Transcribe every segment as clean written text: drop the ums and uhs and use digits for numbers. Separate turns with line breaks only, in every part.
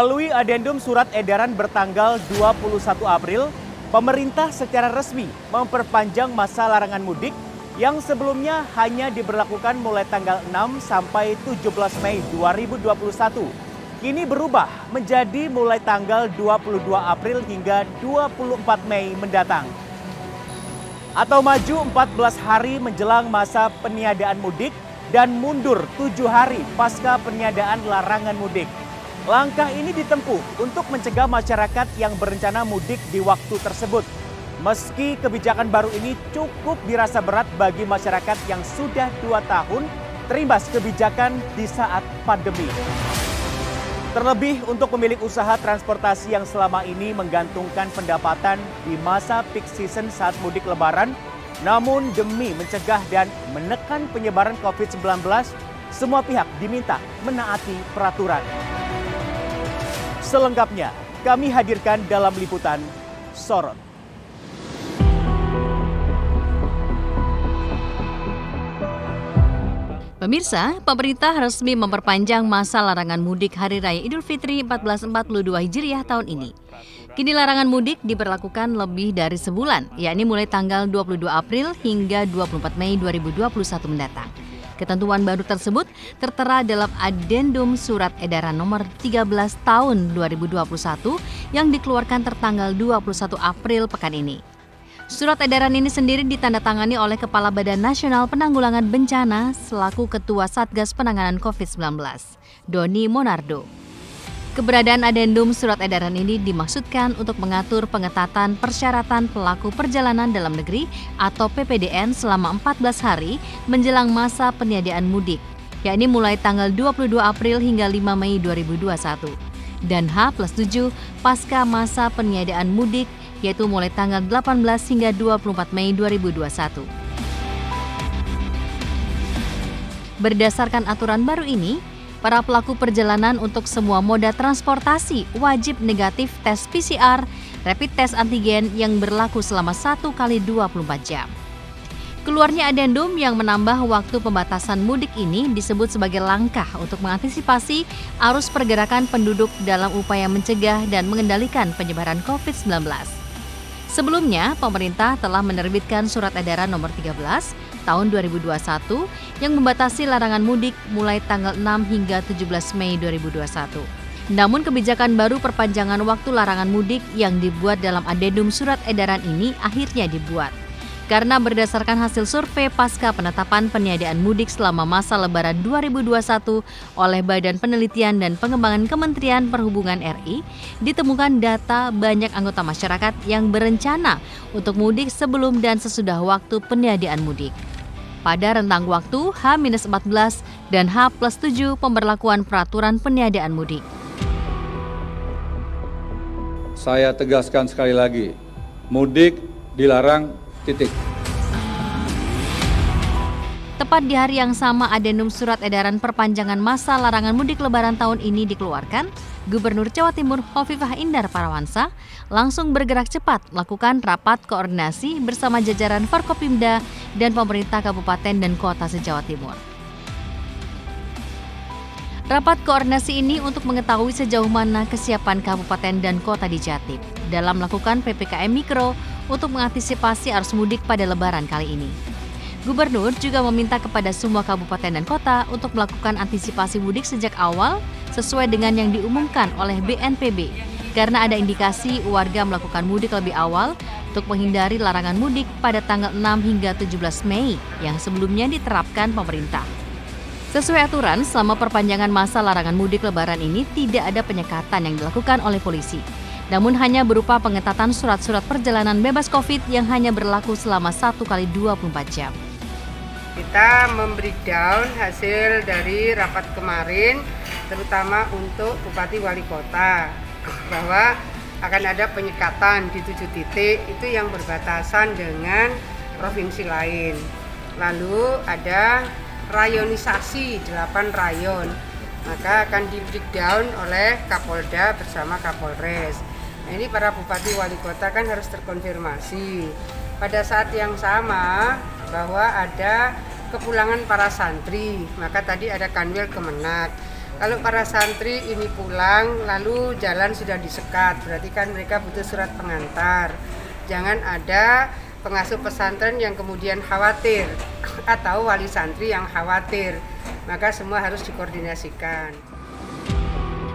Melalui adendum surat edaran bertanggal 21 April, pemerintah secara resmi memperpanjang masa larangan mudik yang sebelumnya hanya diberlakukan mulai tanggal 6 sampai 17 Mei 2021. Kini berubah menjadi mulai tanggal 22 April hingga 24 Mei mendatang. Atau maju 14 hari menjelang masa peniadaan mudik dan mundur 7 hari pasca peniadaan larangan mudik. Langkah ini ditempuh untuk mencegah masyarakat yang berencana mudik di waktu tersebut. Meski kebijakan baru ini cukup dirasa berat bagi masyarakat yang sudah 2 tahun terimbas kebijakan di saat pandemi. Terlebih untuk pemilik usaha transportasi yang selama ini menggantungkan pendapatan di masa peak season saat mudik lebaran, namun demi mencegah dan menekan penyebaran COVID-19, semua pihak diminta menaati peraturan. Selengkapnya, kami hadirkan dalam liputan Sorot.
Pemirsa, pemerintah resmi memperpanjang masa larangan mudik Hari Raya Idul Fitri 1442 Hijriah tahun ini. Kini larangan mudik diberlakukan lebih dari sebulan, yakni mulai tanggal 22 April hingga 24 Mei 2021 mendatang. Ketentuan baru tersebut tertera dalam Adendum Surat Edaran Nomor 13 Tahun 2021 yang dikeluarkan tertanggal 21 April pekan ini. Surat edaran ini sendiri ditandatangani oleh Kepala Badan Nasional Penanggulangan Bencana selaku Ketua Satgas Penanganan COVID-19, Doni Monardo. Keberadaan adendum surat edaran ini dimaksudkan untuk mengatur pengetatan persyaratan pelaku perjalanan dalam negeri atau PPDN selama 14 hari menjelang masa peniadaan mudik, yakni mulai tanggal 22 April hingga 5 Mei 2021, dan H+7 pasca masa peniadaan mudik, yaitu mulai tanggal 18 hingga 24 Mei 2021. Berdasarkan aturan baru ini, para pelaku perjalanan untuk semua moda transportasi wajib negatif tes PCR, rapid test antigen yang berlaku selama 1 kali 24 jam. Keluarnya adendum yang menambah waktu pembatasan mudik ini disebut sebagai langkah untuk mengantisipasi arus pergerakan penduduk dalam upaya mencegah dan mengendalikan penyebaran COVID-19. Sebelumnya, pemerintah telah menerbitkan Surat Edaran Nomor 13 Tahun 2021 yang membatasi larangan mudik mulai tanggal 6 hingga 17 Mei 2021. Namun kebijakan baru perpanjangan waktu larangan mudik yang dibuat dalam adendum surat edaran ini akhirnya dibuat. Karena berdasarkan hasil survei pasca penetapan peniadaan mudik selama masa Lebaran 2021 oleh Badan Penelitian dan Pengembangan Kementerian Perhubungan RI, ditemukan data banyak anggota masyarakat yang berencana untuk mudik sebelum dan sesudah waktu peniadaan mudik. Pada rentang waktu H-14 dan H+7 pemberlakuan peraturan peniadaan mudik.
Saya tegaskan sekali lagi, mudik dilarang. Titik.
Tepat di hari yang sama adendum surat edaran perpanjangan masa larangan mudik lebaran tahun ini dikeluarkan, Gubernur Jawa Timur Hovifah Indar Parawansa langsung bergerak cepat melakukan rapat koordinasi bersama jajaran Forkopimda dan pemerintah kabupaten dan kota se-Jawa Timur. Rapat koordinasi ini untuk mengetahui sejauh mana kesiapan kabupaten dan kota di Jatim dalam melakukan PPKM Mikro untuk mengantisipasi arus mudik pada Lebaran kali ini. Gubernur juga meminta kepada semua kabupaten dan kota untuk melakukan antisipasi mudik sejak awal sesuai dengan yang diumumkan oleh BNPB, karena ada indikasi warga melakukan mudik lebih awal untuk menghindari larangan mudik pada tanggal 6 hingga 17 Mei yang sebelumnya diterapkan pemerintah. Sesuai aturan, selama perpanjangan masa larangan mudik Lebaran ini tidak ada penyekatan yang dilakukan oleh polisi, namun hanya berupa pengetatan surat-surat perjalanan bebas COVID yang hanya berlaku selama 1 kali 24 jam.
Kita membreakdown hasil dari rapat kemarin, terutama untuk Bupati Wali Kota, bahwa akan ada penyekatan di 7 titik itu yang berbatasan dengan provinsi lain. Lalu ada rayonisasi 8 rayon, maka akan di breakdown oleh Kapolda bersama Kapolres. Nah, ini para bupati wali kota kan harus terkonfirmasi. Pada saat yang sama bahwa ada kepulangan para santri, maka tadi ada Kanwil Kemenak. Kalau para santri ini pulang lalu jalan sudah disekat, berarti kan mereka butuh surat pengantar. Jangan ada pengasuh pesantren yang kemudian khawatir atau wali santri yang khawatir. Maka semua harus dikoordinasikan.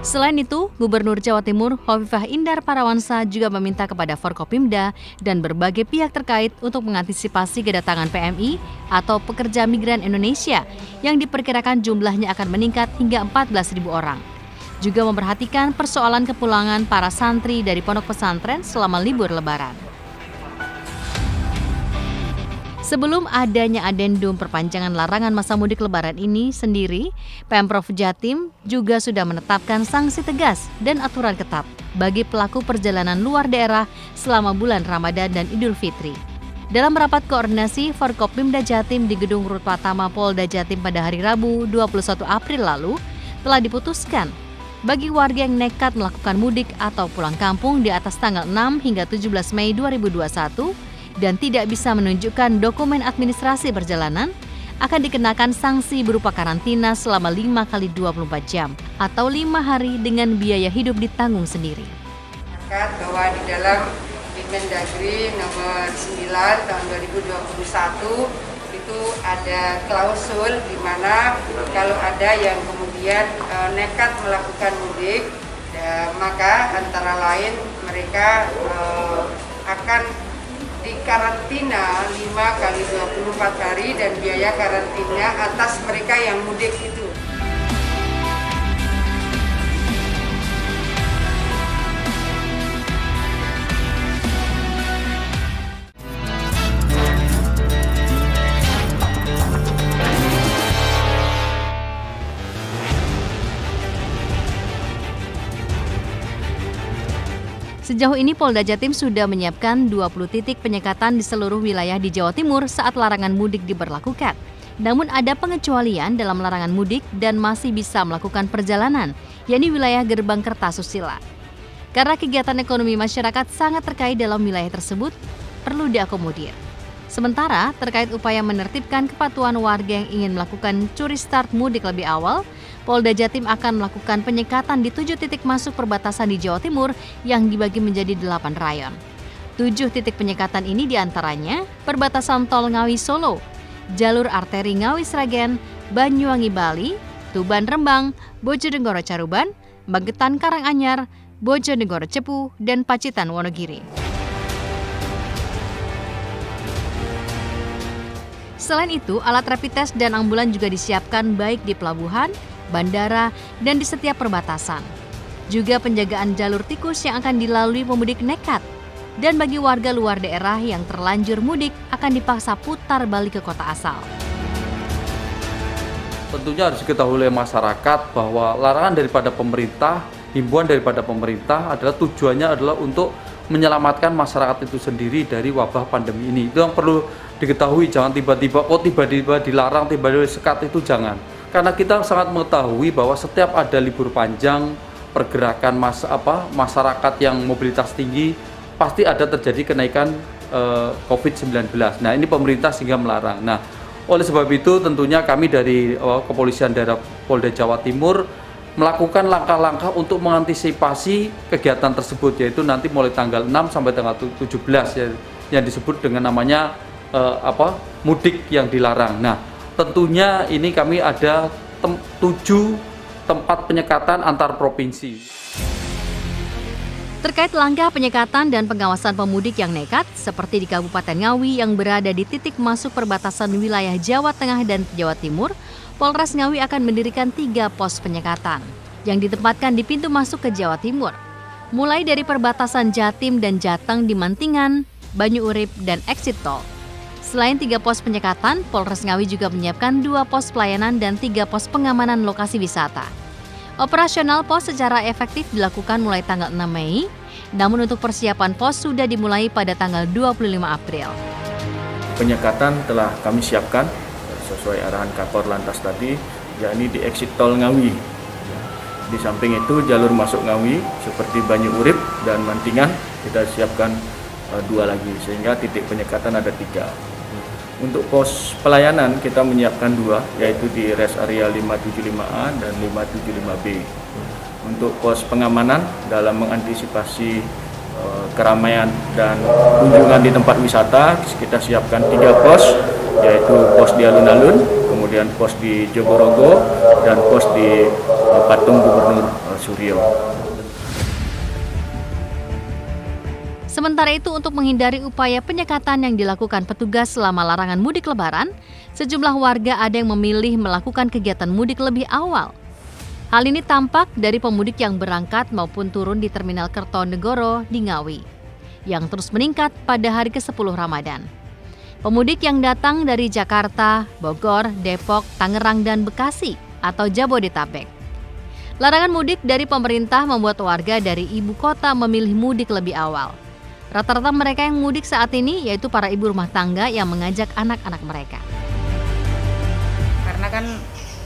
Selain itu, Gubernur Jawa Timur Hovifah Indar Parawansa juga meminta kepada Forkopimda dan berbagai pihak terkait untuk mengantisipasi kedatangan PMI atau pekerja migran Indonesia yang diperkirakan jumlahnya akan meningkat hingga 14.000 orang. Juga memperhatikan persoalan kepulangan para santri dari pondok pesantren selama libur Lebaran. Sebelum adanya adendum perpanjangan larangan masa mudik Lebaran ini sendiri, Pemprov Jatim juga sudah menetapkan sanksi tegas dan aturan ketat bagi pelaku perjalanan luar daerah selama bulan Ramadan dan Idul Fitri. Dalam rapat koordinasi Forkopimda Jatim di Gedung Rut Pratama Polda Jatim pada hari Rabu 21 April lalu, telah diputuskan bagi warga yang nekat melakukan mudik atau pulang kampung di atas tanggal 6 hingga 17 Mei 2021, dan tidak bisa menunjukkan dokumen administrasi perjalanan, akan dikenakan sanksi berupa karantina selama 5 kali 24 jam atau 5 hari dengan biaya hidup ditanggung sendiri.
Bahwa di dalam Mendagri nomor 9 tahun 2021 itu ada klausul di mana kalau ada yang kemudian nekat melakukan mudik, maka antara lain mereka akan dikarantina 5 kali 24 hari dan biaya karantina atas mereka yang mudik itu.
Sejauh ini Polda Jatim sudah menyiapkan 20 titik penyekatan di seluruh wilayah di Jawa Timur saat larangan mudik diberlakukan. Namun ada pengecualian dalam larangan mudik dan masih bisa melakukan perjalanan, yakni wilayah Gerbang Kertasusila. Karena kegiatan ekonomi masyarakat sangat terkait dalam wilayah tersebut, perlu diakomodir. Sementara terkait upaya menertibkan kepatuhan warga yang ingin melakukan curi start mudik lebih awal, Polda Jatim akan melakukan penyekatan di 7 titik masuk perbatasan di Jawa Timur yang dibagi menjadi 8 rayon. 7 titik penyekatan ini diantaranya perbatasan Tol Ngawi Solo, jalur arteri Ngawi Sragen, Banyuwangi Bali, Tuban Rembang, Bojonegoro Caruban, Magetan Karanganyar, Bojonegoro Cepu, dan Pacitan Wonogiri. Selain itu, alat rapid test dan ambulan juga disiapkan baik di pelabuhan, bandara, dan di setiap perbatasan. Juga penjagaan jalur tikus yang akan dilalui pemudik nekat. Dan bagi warga luar daerah yang terlanjur mudik akan dipaksa putar balik ke kota asal.
Tentunya harus diketahui oleh masyarakat bahwa larangan daripada pemerintah, himbauan daripada pemerintah adalah tujuannya adalah untuk menyelamatkan masyarakat itu sendiri dari wabah pandemi ini. Itu yang perlu diketahui, jangan tiba-tiba dilarang, tiba-tiba sekat, itu jangan. Karena kita sangat mengetahui bahwa setiap ada libur panjang, pergerakan masyarakat yang mobilitas tinggi, pasti ada terjadi kenaikan COVID-19. Nah, ini pemerintah sehingga melarang. Nah, oleh sebab itu tentunya kami dari Kepolisian Daerah Polda Jawa Timur melakukan langkah-langkah untuk mengantisipasi kegiatan tersebut, yaitu nanti mulai tanggal 6 sampai tanggal 17 ya, yang disebut dengan namanya mudik yang dilarang. Nah, tentunya ini kami ada 7 tempat penyekatan antar provinsi.
Terkait langkah penyekatan dan pengawasan pemudik yang nekat, seperti di Kabupaten Ngawi yang berada di titik masuk perbatasan wilayah Jawa Tengah dan Jawa Timur, Polres Ngawi akan mendirikan 3 pos penyekatan yang ditempatkan di pintu masuk ke Jawa Timur, mulai dari perbatasan Jatim dan Jateng di Mantingan, Banyu Urip, dan exit tol. Selain 3 pos penyekatan, Polres Ngawi juga menyiapkan 2 pos pelayanan dan 3 pos pengamanan lokasi wisata. Operasional pos secara efektif dilakukan mulai tanggal 6 Mei, namun untuk persiapan pos sudah dimulai pada tanggal 25 April.
Penyekatan telah kami siapkan sesuai arahan Kakor Lantas tadi, yakni di exit tol Ngawi. Di samping itu jalur masuk Ngawi seperti Banyu Urip dan Mantingan kita siapkan 2 lagi, sehingga titik penyekatan ada 3. Untuk pos pelayanan kita menyiapkan 2, yaitu di rest area 575A dan 575B. Untuk pos pengamanan dalam mengantisipasi keramaian dan kunjungan di tempat wisata, kita siapkan 3 pos, yaitu pos di alun-alun, kemudian pos di Jogorogo, dan pos di Patung Gubernur Suryo.
Sementara itu, untuk menghindari upaya penyekatan yang dilakukan petugas selama larangan mudik Lebaran, sejumlah warga ada yang memilih melakukan kegiatan mudik lebih awal. Hal ini tampak dari pemudik yang berangkat maupun turun di Terminal Kertonegoro di Ngawi, yang terus meningkat pada hari ke-10 Ramadan. Pemudik yang datang dari Jakarta, Bogor, Depok, Tangerang, dan Bekasi atau Jabodetabek. Larangan mudik dari pemerintah membuat warga dari ibu kota memilih mudik lebih awal. Rata-rata mereka yang mudik saat ini yaitu para ibu rumah tangga yang mengajak anak-anak mereka.
Karena kan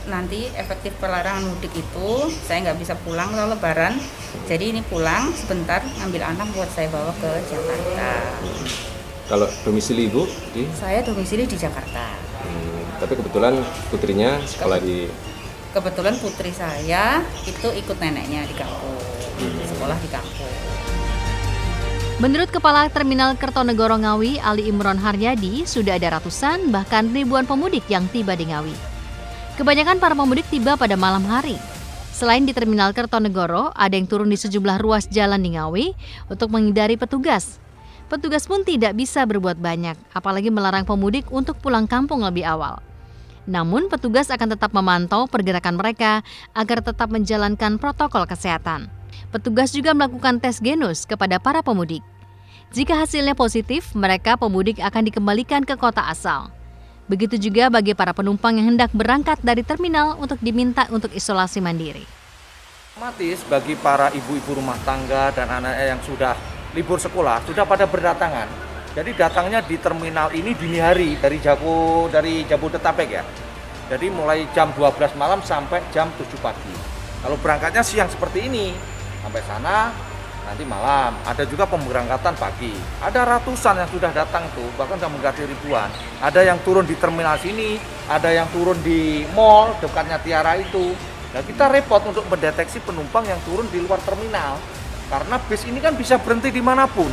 nanti efektif pelarangan mudik itu saya nggak bisa pulang kalau Lebaran, jadi ini pulang sebentar ngambil anak buat saya bawa ke Jakarta.
Kalau domisili Ibu
Saya domisili di Jakarta.
Tapi kebetulan putrinya sekolah di...
Kebetulan putri saya itu ikut neneknya di kampung, sekolah di kampung.
Menurut Kepala Terminal Kertonegoro Ngawi, Ali Imron Haryadi, sudah ada ratusan bahkan ribuan pemudik yang tiba di Ngawi. Kebanyakan para pemudik tiba pada malam hari. Selain di Terminal Kertonegoro, ada yang turun di sejumlah ruas jalan di Ngawi untuk menghindari petugas. Petugas pun tidak bisa berbuat banyak, apalagi melarang pemudik untuk pulang kampung lebih awal. Namun, petugas akan tetap memantau pergerakan mereka agar tetap menjalankan protokol kesehatan. Petugas juga melakukan tes genus kepada para pemudik. Jika hasilnya positif, mereka pemudik akan dikembalikan ke kota asal. Begitu juga bagi para penumpang yang hendak berangkat dari terminal untuk diminta untuk isolasi mandiri.
Otomatis bagi para ibu-ibu rumah tangga dan anak-anak yang sudah libur sekolah sudah pada berdatangan. Jadi datangnya di terminal ini dini hari dari Jabodetabek ya. Jadi mulai jam 12 malam sampai jam 7 pagi. Kalau berangkatnya siang seperti ini, sampai sana nanti malam. Ada juga pemberangkatan pagi. Ada ratusan yang sudah datang tuh, bahkan sudah mendekati ribuan. Ada yang turun di terminal sini, ada yang turun di mall dekatnya Tiara itu. Nah, kita repot untuk mendeteksi penumpang yang turun di luar terminal. Karena bis ini kan bisa berhenti dimanapun.